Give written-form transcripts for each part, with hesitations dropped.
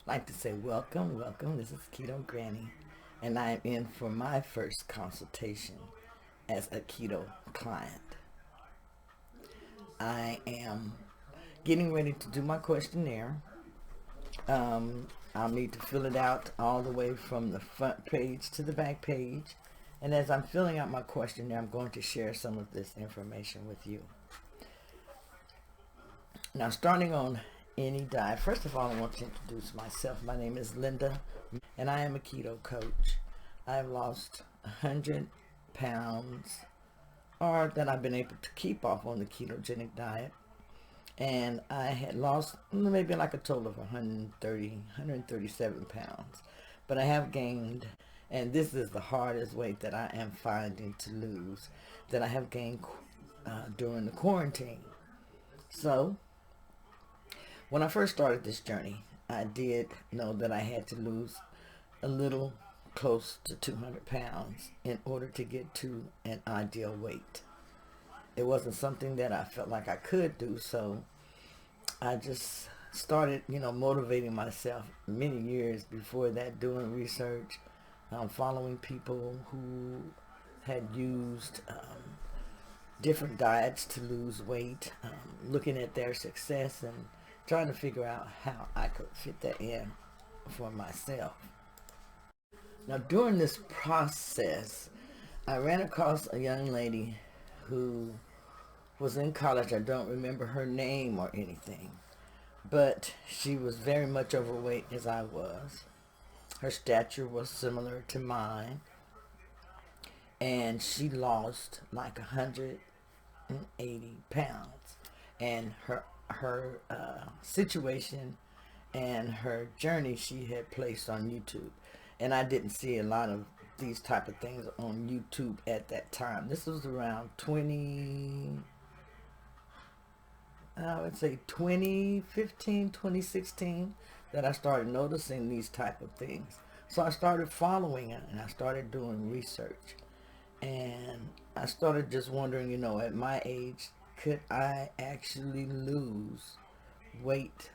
like to say welcome, welcome. This is Keto Granny, and I am in for my first consultation as a keto client. I am getting ready to do my questionnaire. I'll need to fill it out all the way from the front page to the back page. And as I'm filling out my questionnaire, I'm going to share some of this information with you. Now, starting on any diet, first of all, I want to introduce myself. My name is Linda, and I am a keto coach. I've lost 100 pounds, or that I've been able to keep off on the ketogenic diet. And I had lost maybe like a total of 137 pounds. But I have gained, and this is the hardest weight that I am finding to lose, that I have gained during the quarantine. So, when I first started this journey, I did know that I had to lose a little close to 200 pounds in order to get to an ideal weight. It wasn't something that I felt like I could do, so I just started, motivating myself many years before that, doing research, following people who had used different diets to lose weight, looking at their success and trying to figure out how I could fit that in for myself. Now, during this process, I ran across a young lady who was in college. I don't remember her name or anything, but she was very much overweight as I was. Her stature was similar to mine, and she lost like 180 pounds. And her situation and her journey she had placed on YouTube. And I didn't see a lot of these type of things on YouTube at that time. This was around 2015, 2016 that I started noticing these type of things. So I started following it and I started doing research. And I started just wondering, at my age, could I actually lose weight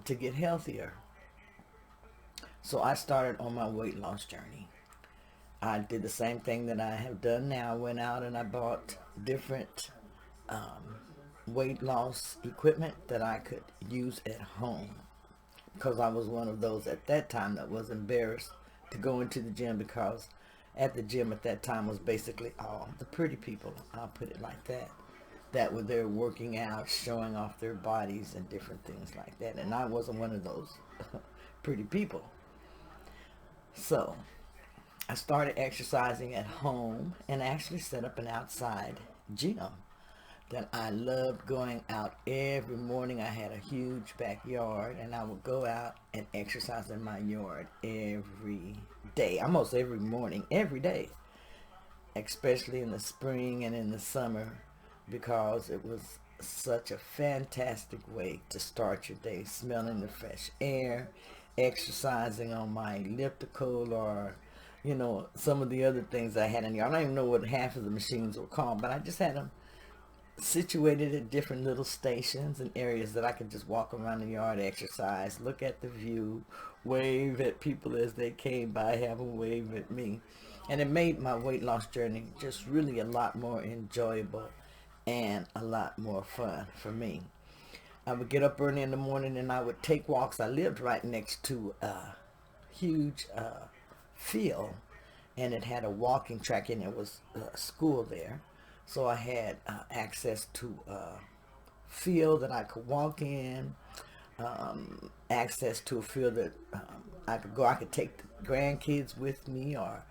to get healthier? So I started on my weight loss journey. I did the same thing that I have done now. I went out and I bought different weight loss equipment that I could use at home, because I was one of those at that time that was embarrassed to go into the gym, because at the gym at that time was basically all the pretty people, I'll put it like that were there working out, showing off their bodies and different things like that. And I wasn't one of those pretty people. So I started exercising at home and actually set up an outside gym that I loved going out every morning. I had a huge backyard and I would go out and exercise in my yard every day, almost every morning, every day, especially in the spring and in the summer, because it was such a fantastic way to start your day, smelling the fresh air, exercising on my elliptical, or some of the other things I had in here. I don't even know what half of the machines were called, but I just had them situated at different little stations and areas that I could just walk around the yard, exercise, look at the view, wave at people as they came by, have them wave at me. And it made my weight loss journey just really a lot more enjoyable and a lot more fun for me. I would get up early in the morning and I would take walks. I lived right next to a huge field, and it had a walking track, and it was a school there. So I had access to a field that I could walk in, access to a field that I could go. I could take the grandkids with me, or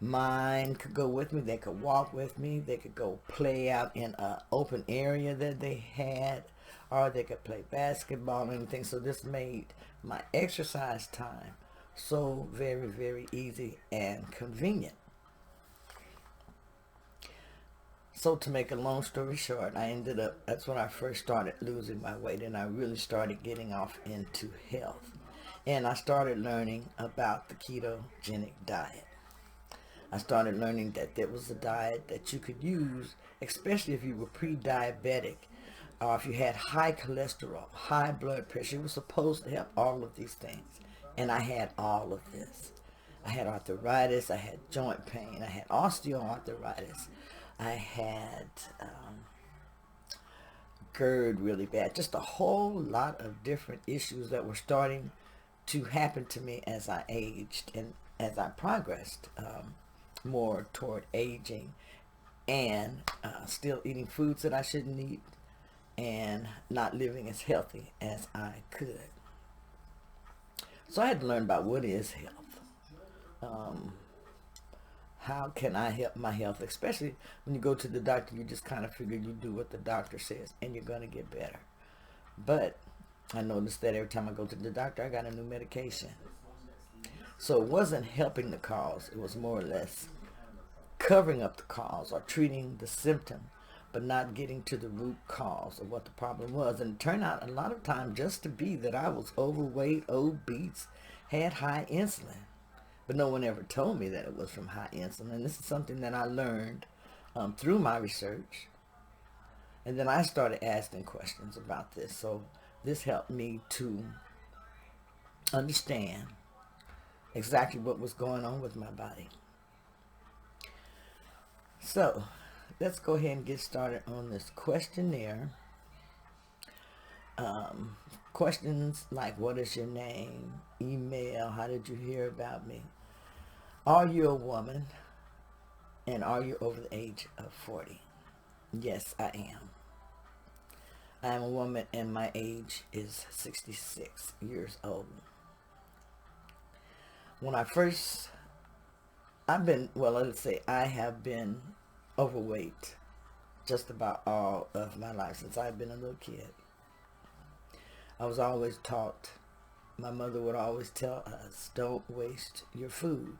mine could go with me. They could walk with me. They could go play out in an open area that they had, or they could play basketball or anything. So this made my exercise time so very, very easy and convenient. So to make a long story short, that's when I first started losing my weight, and I really started getting off into health. And I started learning about the ketogenic diet. I started learning that there was a diet that you could use, especially if you were pre-diabetic, or if you had high cholesterol, high blood pressure, it was supposed to help all of these things. And I had all of this. I had arthritis, I had joint pain, I had osteoarthritis, I had GERD really bad, just a whole lot of different issues that were starting to happen to me as I aged and as I progressed more toward aging, and still eating foods that I shouldn't eat and not living as healthy as I could. So I had to learn about what is health. How can I help my health? Especially when you go to the doctor, you just kind of figure you do what the doctor says and you're going to get better. But I noticed that every time I go to the doctor, I got a new medication. So it wasn't helping the cause. It was more or less covering up the cause or treating the symptom, but not getting to the root cause of what the problem was. And it turned out a lot of times just to be that I was overweight, obese, had high insulin. But no one ever told me that it was from high insulin. This is something that I learned through my research. And then I started asking questions about this. So this helped me to understand exactly what was going on with my body. So let's go ahead and get started on this questionnaire. Questions like, what is your name? Email, how did you hear about me? Are you a woman? And are you over the age of 40? Yes, I am. I am a woman and my age is 66 years old. When I first, I have been overweight just about all of my life since I've been a little kid. I was always taught, my mother would always tell us, don't waste your food.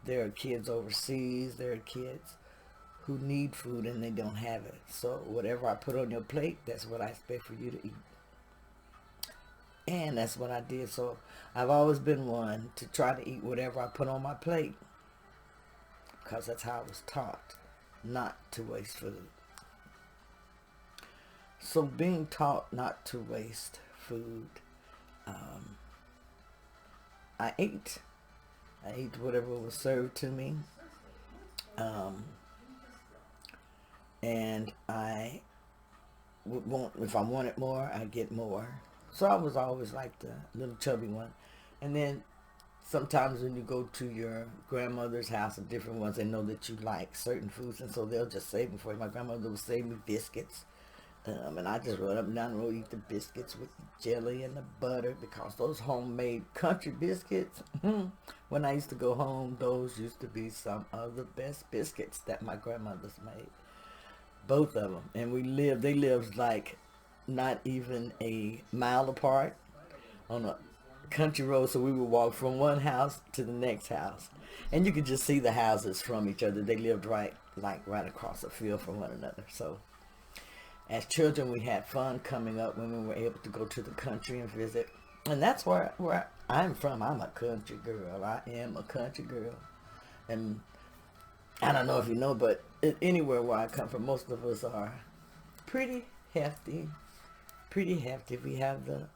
There are kids overseas, there are kids who need food and they don't have it. So whatever I put on your plate, that's what I expect for you to eat. And that's what I did. So I've always been one to try to eat whatever I put on my plate, because that's how I was taught, not to waste food. So being taught not to waste food, I ate. I ate whatever was served to me. And I would want, if I wanted more, I'd get more. So I was always like the little chubby one. And then sometimes when you go to your grandmother's house and different ones, they know that you like certain foods, and so they'll just save them for you. My grandmother would save me biscuits. And I just run up and down the road, eat the biscuits with the jelly and the butter, because those homemade country biscuits, when I used to go home, those used to be some of the best biscuits that my grandmothers made. Both of them. And they lived like not even a mile apart on a country road, so we would walk from one house to the next house. And you could just see the houses from each other. They lived right across the field from one another. So as children, we had fun coming up when we were able to go to the country and visit. And that's where I'm from. I'm a country girl. I am a country girl. And I don't know if you know, but anywhere where I come from, most of us are pretty hefty. We have the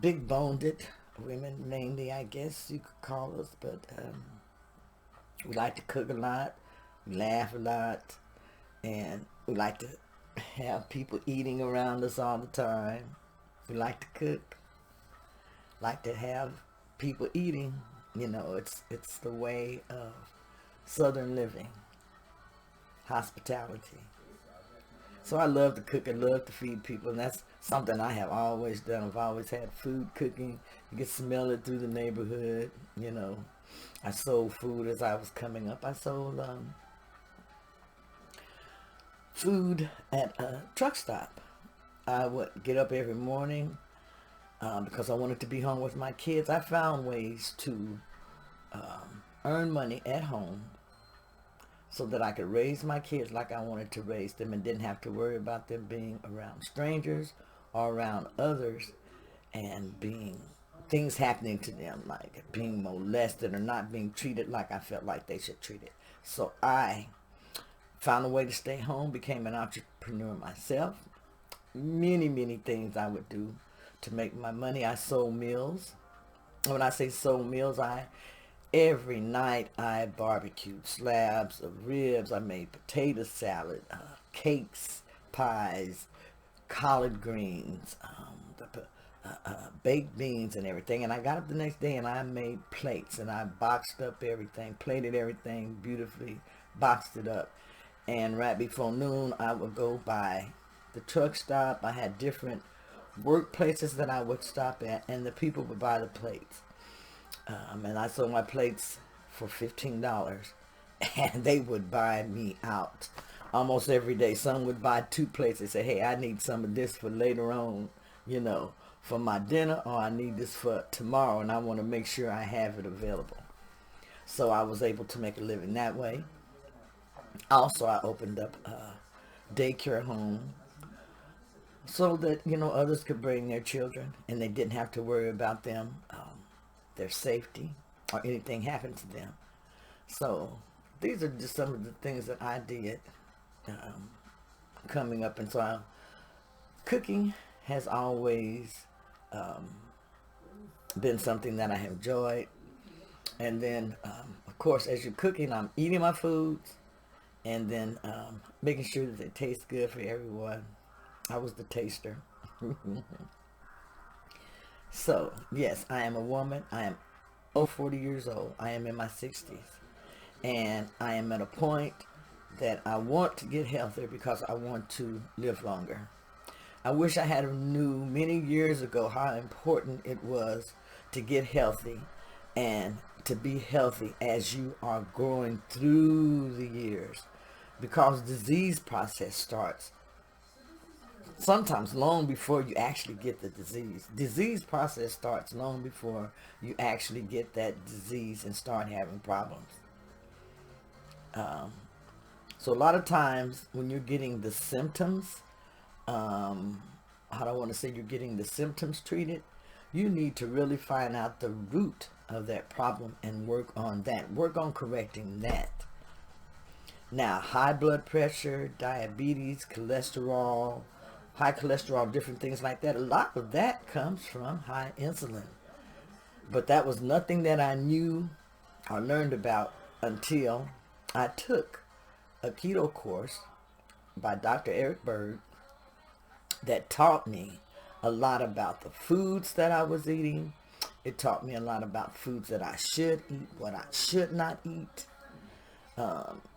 big-boned women, mainly, I guess you could call us. But we like to cook a lot. We laugh a lot. And we like to have people eating around us all the time. We like to cook. Like to have people eating. You know, it's the way of Southern living. Hospitality. So I love to cook and love to feed people, and that's something I have always done. I've always had food cooking. You can smell it through the neighborhood. You know, I sold food as I was coming up. I sold food at a truck stop. I would get up every morning because I wanted to be home with my kids. I found ways to earn money at home so that I could raise my kids like I wanted to raise them and didn't have to worry about them being around strangers or around others and being things happening to them, like being molested or not being treated like I felt like they should treat it. So I Found a way to stay home, became an entrepreneur myself. Many things I would do to make my money. I sold meals. When I say sold meals, every night I barbecued slabs of ribs. I made potato salad, cakes, pies, collard greens, baked beans and everything. And I got up the next day and I made plates and I boxed up everything, plated everything beautifully, boxed it up. And right before noon, I would go by the truck stop. I had different workplaces that I would stop at, and the people would buy the plates. And I sold my plates for $15, and they would buy me out almost every day. Some would buy 2 plates. They say, hey, I need some of this for later on, for my dinner, or I need this for tomorrow, and I want to make sure I have it available. So I was able to make a living that way. Also, I opened up a daycare home so that, others could bring their children and they didn't have to worry about them, their safety, or anything happened to them. So these are just some of the things that I did coming up. And so cooking has always been something that I have enjoyed. And then, of course, as you're cooking, I'm eating my foods and then making sure that they taste good for everyone. I was the taster. So, yes, I am a woman. I am over 40 years old. I am in my 60s. And I am at a point that I want to get healthier because I want to live longer. I wish I had knew many years ago how important it was to get healthy and to be healthy as you are going through the years, because disease process starts sometimes long before you actually get the disease. Disease process starts long before you actually get that disease and start having problems. So a lot of times when you're getting the symptoms, I don't want to say you're getting the symptoms treated, you need to really find out the root of that problem and work on that. Work on correcting that. Now, high blood pressure, diabetes, cholesterol, high cholesterol, different things like that, a lot of that comes from high insulin. But that was nothing that I knew or learned about until I took a keto course by Dr. Eric Berg that taught me a lot about the foods that I was eating. It taught me a lot about foods that I should eat, what I should not eat.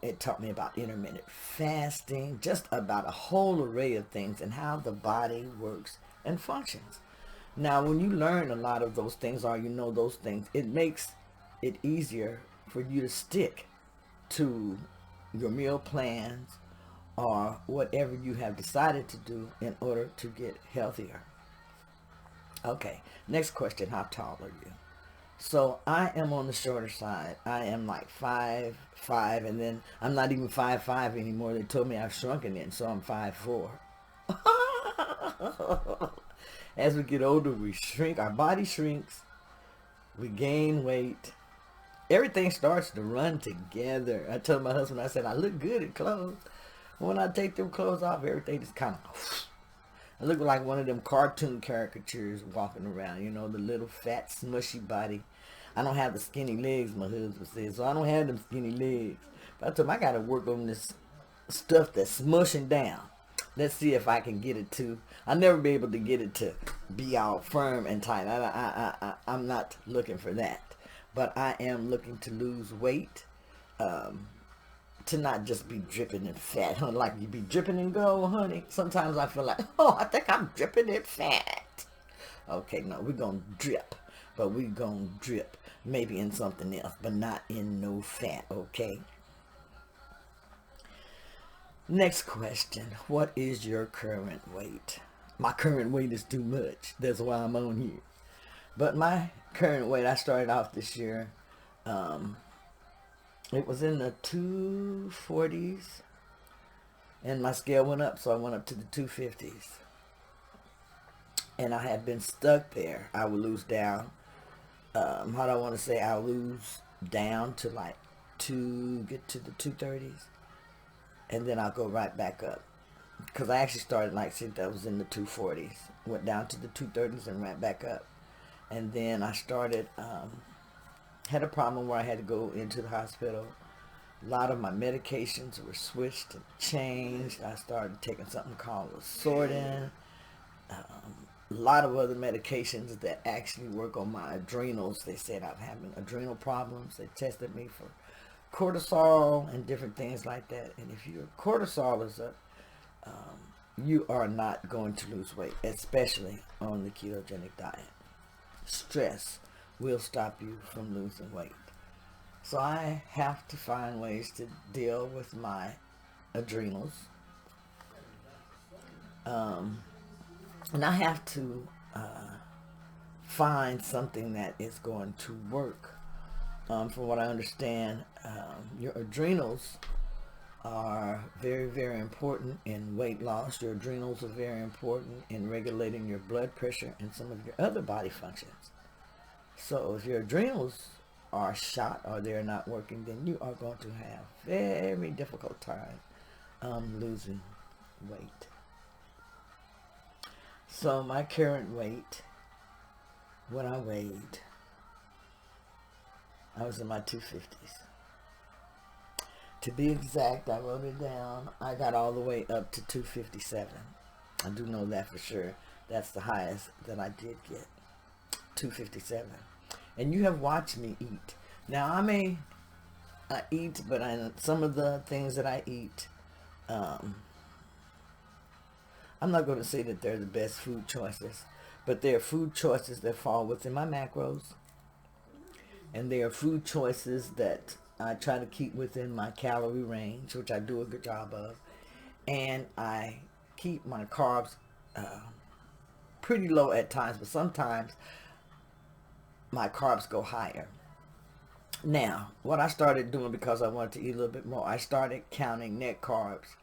It taught me about intermittent fasting, just about a whole array of things and how the body works and functions. Now, when you learn a lot of those things, or you know those things, it makes it easier for you to stick to your meal plans or whatever you have decided to do in order to get healthier. Okay, next question, how tall are you? So I am on the shorter side. I am like 5'5", and then I'm not even 5'5" anymore. They told me I've shrunken in, so I'm 5'4". As we get older, we shrink. Our body shrinks. We gain weight. Everything starts to run together. I told my husband, I said, I look good in clothes. When I take them clothes off, everything just kind of... I look like one of them cartoon caricatures walking around, the little fat, smushy body. I don't have the skinny legs, my husband says, so I don't have them skinny legs. But I told him, I got to work on this stuff that's smushing down. Let's see if I can get it to... I'll never be able to get it to be all firm and tight. I'm not looking for that. But I am looking to lose weight, to not just be dripping in fat, honey, like you be dripping in gold, honey. Sometimes I feel like, I think I'm dripping in fat. Okay, no, we're going to drip, but we're going to drip maybe in something else, but not in no fat, okay? Next question, what is your current weight? My current weight is too much. That's why I'm on here. But my current weight, I started off this year, it was in the 240s, and my scale went up, so I went up to the 250s. And I had been stuck there. I would lose down. How do I want to say? I'll lose down to get to the 230s. and then I'll go right back up. Because I actually started, like, see, that was in the 240s, went down to the 230s and ran back up. And then I started, had a problem where I had to go into the hospital. A lot of my medications were switched and changed. I started taking something called Sortin. A lot of other medications that actually work on my adrenals. They said I'm having adrenal problems. They tested me for cortisol and different things like that. And if your cortisol is up, you are not going to lose weight, especially on the ketogenic diet. Stress will stop you from losing weight. So I have to find ways to deal with my adrenals. And I have to find something that is going to work. From what I understand, your adrenals are very, very important in weight loss. Your adrenals are very important in regulating your blood pressure and some of your other body functions. So if your adrenals are shot or they're not working, then you are going to have very difficult time losing weight. So my current weight, when I weighed, I was in my 250s. To be exact, I wrote it down. I got all the way up to 257. I do know that for sure. That's the highest that I did get, 257. And you have watched me eat. Now, I eat, but some of the things that I eat, I'm not going to say that they're the best food choices, but they're food choices that fall within my macros. And they are food choices that I try to keep within my calorie range, which I do a good job of. And I keep my carbs pretty low at times, but sometimes my carbs go higher. Now, what I started doing, because I wanted to eat a little bit more, I started counting net carbs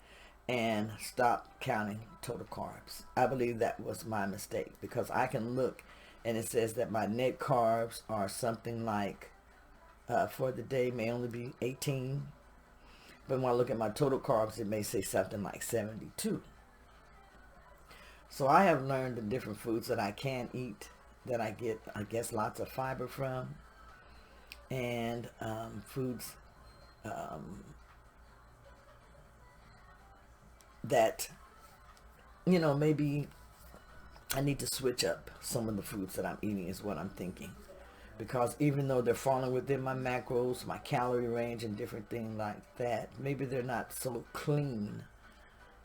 and stopped counting total carbs. I believe that was my mistake, because I can look and it says that my net carbs are something like, for the day may only be 18. But when I look at my total carbs, it may say something like 72. So I have learned the different foods that I can eat, that I get, I guess, lots of fiber from, and foods that, maybe I need to switch up some of the foods that I'm eating, is what I'm thinking. Because even though they're falling within my macros, my calorie range, and different things like that, maybe they're not so clean.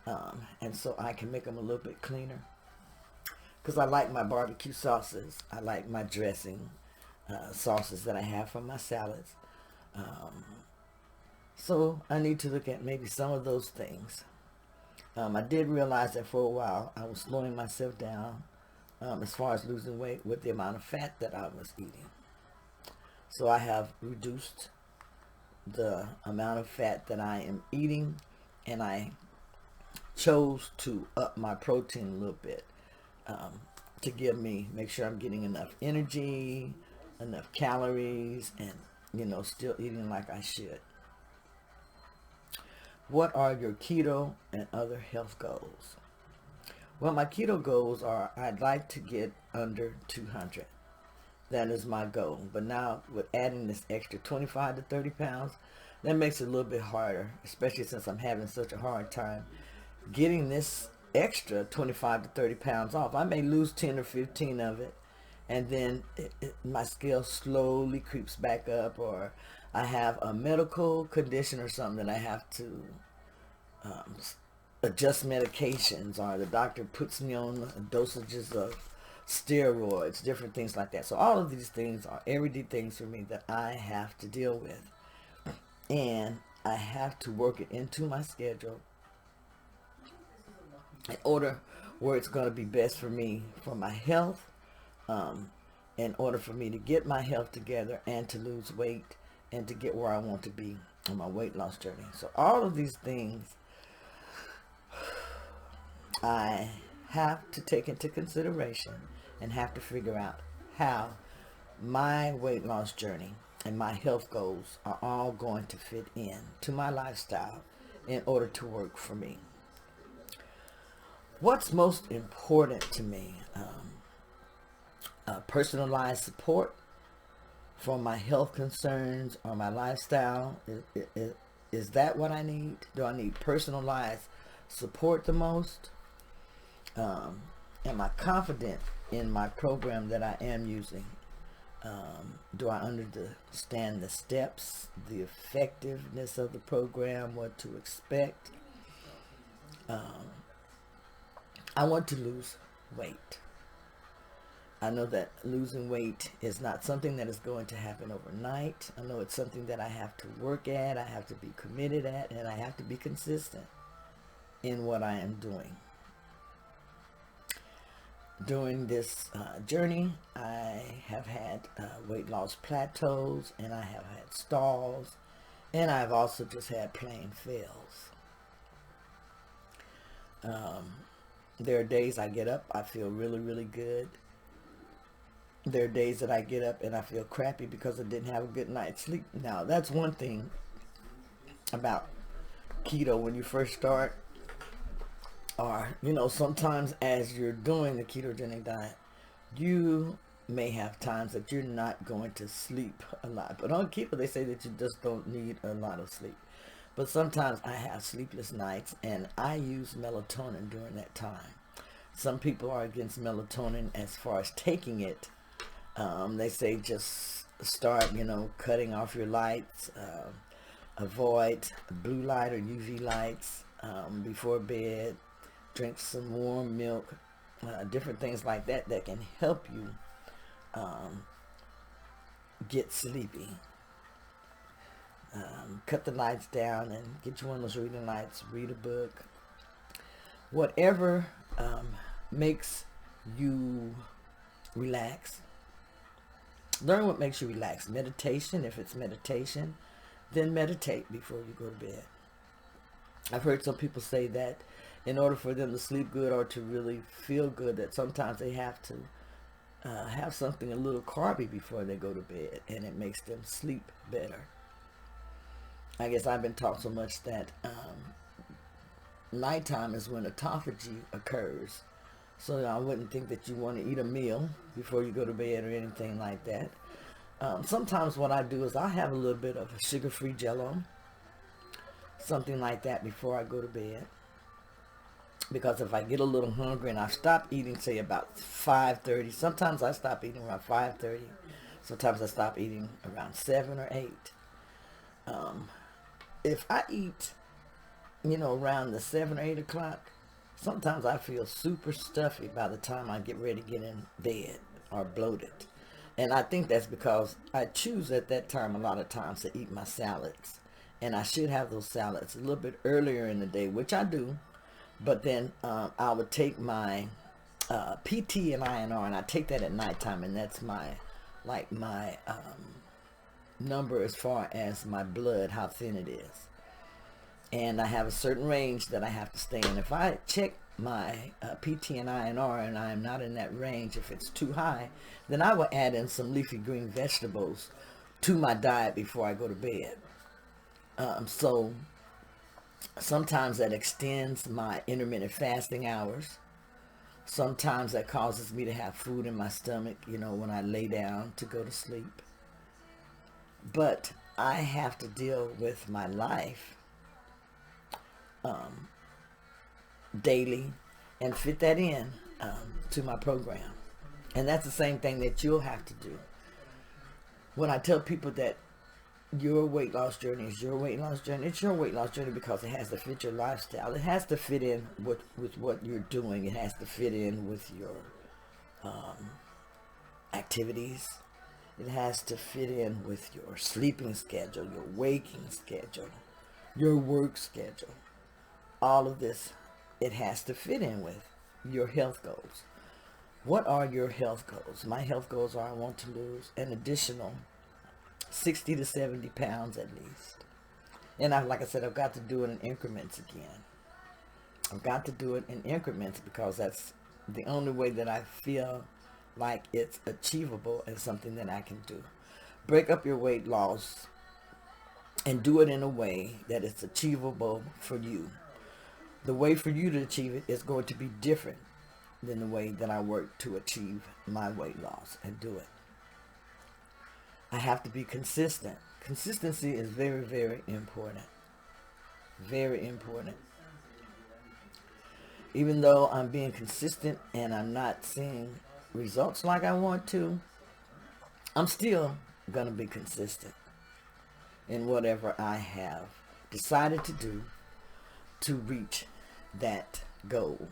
And so I can make them a little bit cleaner. Because I like my barbecue sauces. I like my dressing sauces that I have for my salads. So I need to look at maybe some of those things. I did realize that for a while I was slowing myself down as far as losing weight with the amount of fat that I was eating. So I have reduced the amount of fat that I am eating, and I chose to up my protein a little bit to make sure I'm getting enough energy, enough calories, and still eating like I should. What are your keto and other health goals? Well, my keto goals are, I'd like to get under 200. That is my goal. But now with adding this extra 25 to 30 pounds, that makes it a little bit harder, especially since I'm having such a hard time getting this extra 25 to 30 pounds off. I may lose 10 or 15 of it, and then my scale slowly creeps back up, or I have a medical condition or something that I have to adjust medications, or the doctor puts me on dosages of steroids, different things like that. So all of these things are everyday things for me that I have to deal with, and I have to work it into my schedule in order where it's going to be best for me, for my health, in order for me to get my health together and to lose weight and to get where I want to be on my weight loss journey. So all of these things I have to take into consideration and have to figure out how my weight loss journey and my health goals are all going to fit in to my lifestyle in order to work for me. What's most important to me? Personalized support for my health concerns or my lifestyle. Is that what I need? Do I need personalized support the most? Am I confident in my program that I am using? Do I understand the steps, the effectiveness of the program, what to expect? I want to lose weight. I know that losing weight is not something that is going to happen overnight. I know it's something that I have to work at, I have to be committed at, and I have to be consistent in what I am doing. During this journey, I have had weight loss plateaus, and I have had stalls, and I've also just had plain fails. There are days I get up, I feel really, really good. There are days that I get up and I feel crappy because I didn't have a good night's sleep. Now, that's one thing about keto when you first start, or, sometimes as you're doing the ketogenic diet, you may have times that you're not going to sleep a lot. But on keto, they say that you just don't need a lot of sleep. But sometimes I have sleepless nights, and I use melatonin during that time. Some people are against melatonin as far as taking it. They say just start, cutting off your lights, avoid blue light or UV lights before bed, drink some warm milk, different things like that that can help you get sleepy. Cut the lights down and get you one of those reading lights, read a book. Whatever makes you relax. Learn what makes you relax. Meditation, if it's meditation, then meditate before you go to bed. I've heard some people say that in order for them to sleep good or to really feel good, that sometimes they have to have something a little carby before they go to bed, and it makes them sleep better. I guess I've been taught so much that nighttime is when autophagy occurs. So I wouldn't think that you want to eat a meal before you go to bed or anything like that. Sometimes what I do is I have a little bit of a sugar-free Jell-O, something like that before I go to bed. Because if I get a little hungry and I stop eating, say about 5:30, sometimes I stop eating around 5:30. Sometimes I stop eating around 7 or 8. If I eat, around the 7 or 8 o'clock, sometimes I feel super stuffy by the time I get ready to get in bed, or bloated. And I think that's because I choose at that time a lot of times to eat my salads. And I should have those salads a little bit earlier in the day, which I do. But then I would take my PT and INR, and I take that at nighttime, and that's my number as far as my blood, how thin it is. And I have a certain range that I have to stay in. If I check my PT and INR and I am not in that range, if it's too high, then I will add in some leafy green vegetables to my diet before I go to bed. So sometimes that extends my intermittent fasting hours. Sometimes that causes me to have food in my stomach, when I lay down to go to sleep. But I have to deal with my life daily and fit that in to my program. And that's the same thing that you'll have to do. When I tell people that your weight loss journey is your weight loss journey, it's your weight loss journey because it has to fit your lifestyle. It has to fit in with what you're doing. It has to fit in with your activities. It has to fit in with your sleeping schedule, your waking schedule, your work schedule. All of this, it has to fit in with your health goals. What are your health goals? My health goals are I want to lose an additional 60 to 70 pounds at least. And like I said, I've got to do it in increments again. I've got to do it in increments because that's the only way that I feel like it's achievable and something that I can do. Break up your weight loss and do it in a way that it's achievable for you. The way for you to achieve it is going to be different than the way that I work to achieve my weight loss and do it. I have to be consistent. Consistency is very, very important. Very important. Even though I'm being consistent and I'm not seeing results like I want to, I'm still going to be consistent in whatever I have decided to do to reach that goal.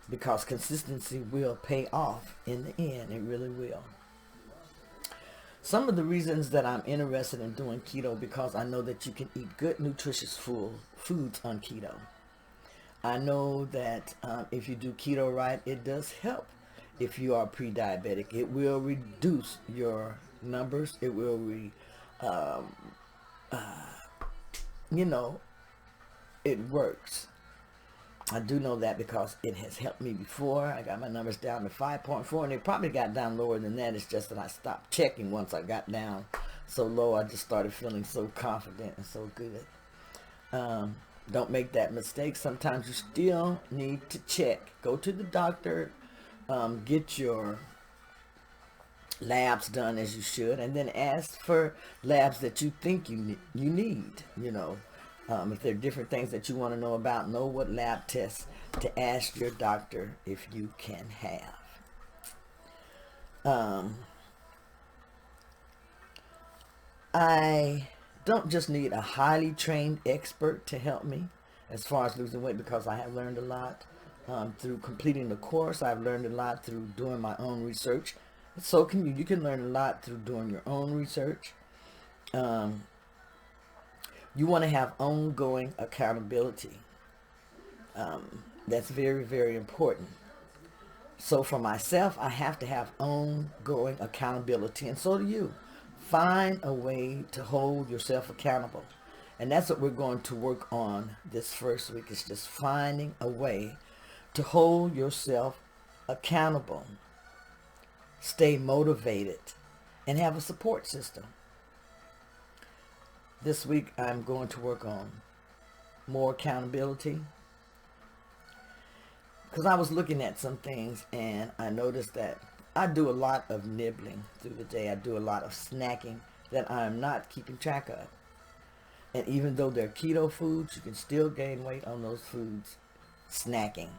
Because consistency will pay off in the end. It really will. Some of the reasons that I'm interested in doing keto, because I know that you can eat good, nutritious foods on keto. I know that if you do keto right, it does help if you are pre-diabetic. It will reduce your numbers. It will, it works. I do know that because it has helped me before. I got my numbers down to 5.4, and they probably got down lower than that. It's just that I stopped checking once I got down so low. I just started feeling so confident and so good. Don't make that mistake. Sometimes you still need to check. Go to the doctor, get your labs done as you should, and then ask for labs that you think you need, if there are different things that you want to know about, know what lab tests to ask your doctor if you can have. I don't just need a highly trained expert to help me as far as losing weight, because I have learned a lot through completing the course. I've learned a lot through doing my own research. So can you. You can learn a lot through doing your own research. You want to have ongoing accountability. That's very, very important. So for myself, I have to have ongoing accountability, and so do you. Find a way to hold yourself accountable. And that's what we're going to work on this first week, is just finding a way to hold yourself accountable. Stay motivated and have a support system. This week I'm going to work on more accountability, because I was looking at some things and I noticed that I do a lot of nibbling through the day. I do a lot of snacking that I'm not keeping track of. And even though they're keto foods, you can still gain weight on those foods snacking.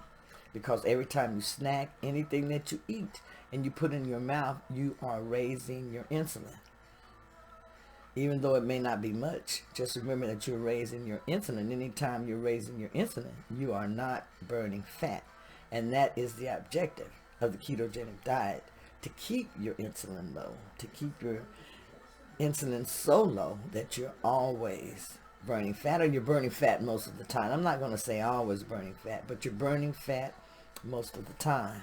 Because every time you snack, anything that you eat and you put in your mouth, you are raising your insulin. Even though it may not be much, just remember that you're raising your insulin. Anytime you're raising your insulin, you are not burning fat. And that is the objective of the ketogenic diet, to keep your insulin low, to keep your insulin so low that you're always burning fat, or you're burning fat most of the time. I'm not going to say always burning fat, but you're burning fat most of the time.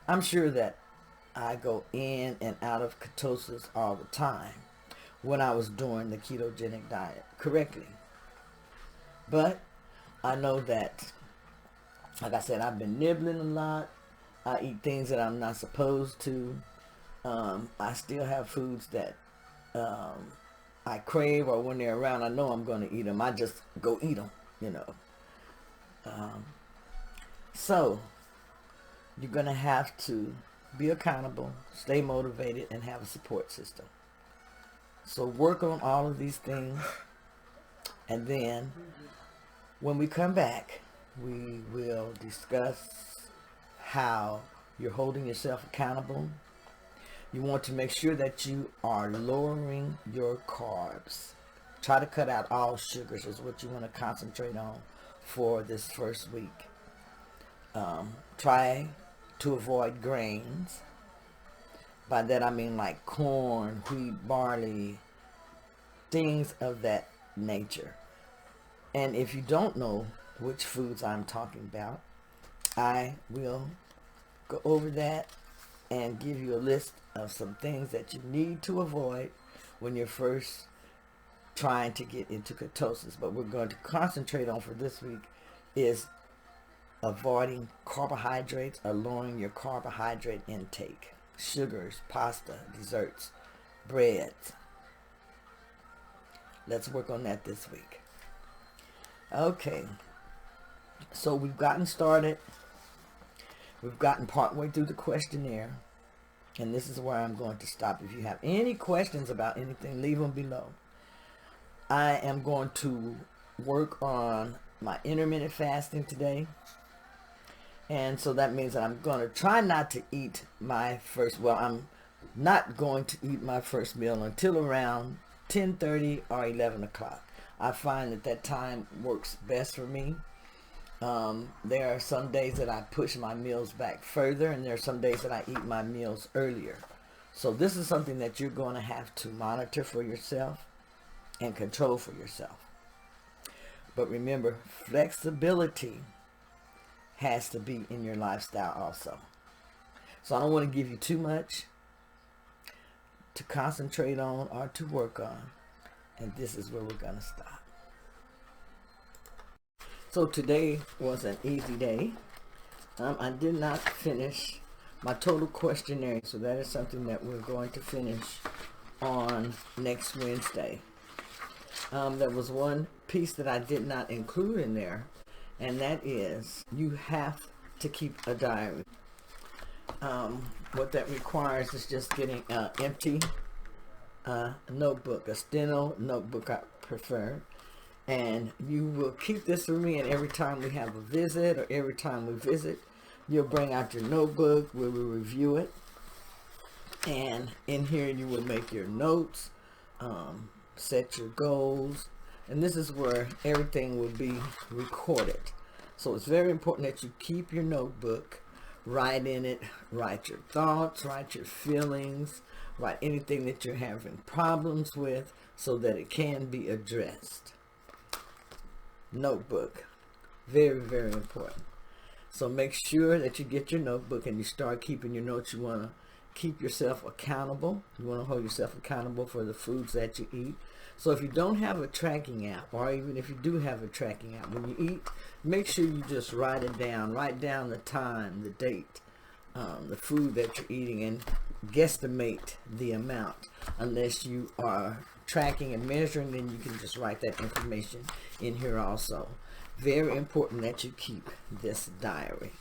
I'm sure that I go in and out of ketosis all the time when I was doing the ketogenic diet correctly. But I know that, like I said, I've been nibbling a lot. I eat things that I'm not supposed to. I still have foods that I crave, or when they're around, I know I'm going to eat them. I just go eat them, So you're going to have to be accountable, stay motivated, and have a support system. So work on all of these things, and then when we come back, we will discuss how you're holding yourself accountable. You want to make sure that you are lowering your carbs. Try to cut out all sugars is what you want to concentrate on for this first week. Try to avoid grains. By that I mean like corn, wheat, barley, things of that nature. And if you don't know which foods I'm talking about, I will go over that and give you a list of some things that you need to avoid when you're first trying to get into ketosis. But we're going to concentrate on for this week is avoiding carbohydrates, or lowering your carbohydrate intake. Sugars, pasta, desserts, breads. let's work on that this week. Okay, so we've gotten started. We've gotten partway through the questionnaire, and this is where I'm going to stop. If you have any questions about anything, leave them below. I am going to work on my intermittent fasting today, and so that means that I'm going to try not to eat my first, well, I'm not going to eat my first meal until around 10:30 or 11 o'clock. I find that time works best for me. There are some days that I push my meals back further, and there are some days that I eat my meals earlier. So this is something that you're going to have to monitor for yourself and control for yourself. But remember, flexibility has to be in your lifestyle also. So I don't want to give you too much to concentrate on or to work on. And this is where we're going to stop. So today was an easy day. I did not finish my total questionnaire, so that is something that we're going to finish on next Wednesday. There was one piece that I did not include in there, and that is you have to keep a diary. What that requires is just getting an empty notebook, a steno notebook I prefer, and you will keep this for me, and every time we have a visit or every time we visit, you'll bring out your notebook, we will review it, and in here you will make your notes, set your goals, and this is where everything will be recorded. So it's very important that you keep your notebook, write in it, write your thoughts, write your feelings, write anything that you're having problems with so that it can be addressed. Notebook, very, very important. So make sure that you get your notebook and you start keeping your notes. You want to keep yourself accountable. You want to hold yourself accountable for the foods that you eat. So if you don't have a tracking app, or even if you do have a tracking app, when you eat, make sure you just write it down. Write down the time, the date, the food that you're eating, and guesstimate the amount. Unless you are tracking and measuring, then you can just write that information in here also. Very important that you keep this diary.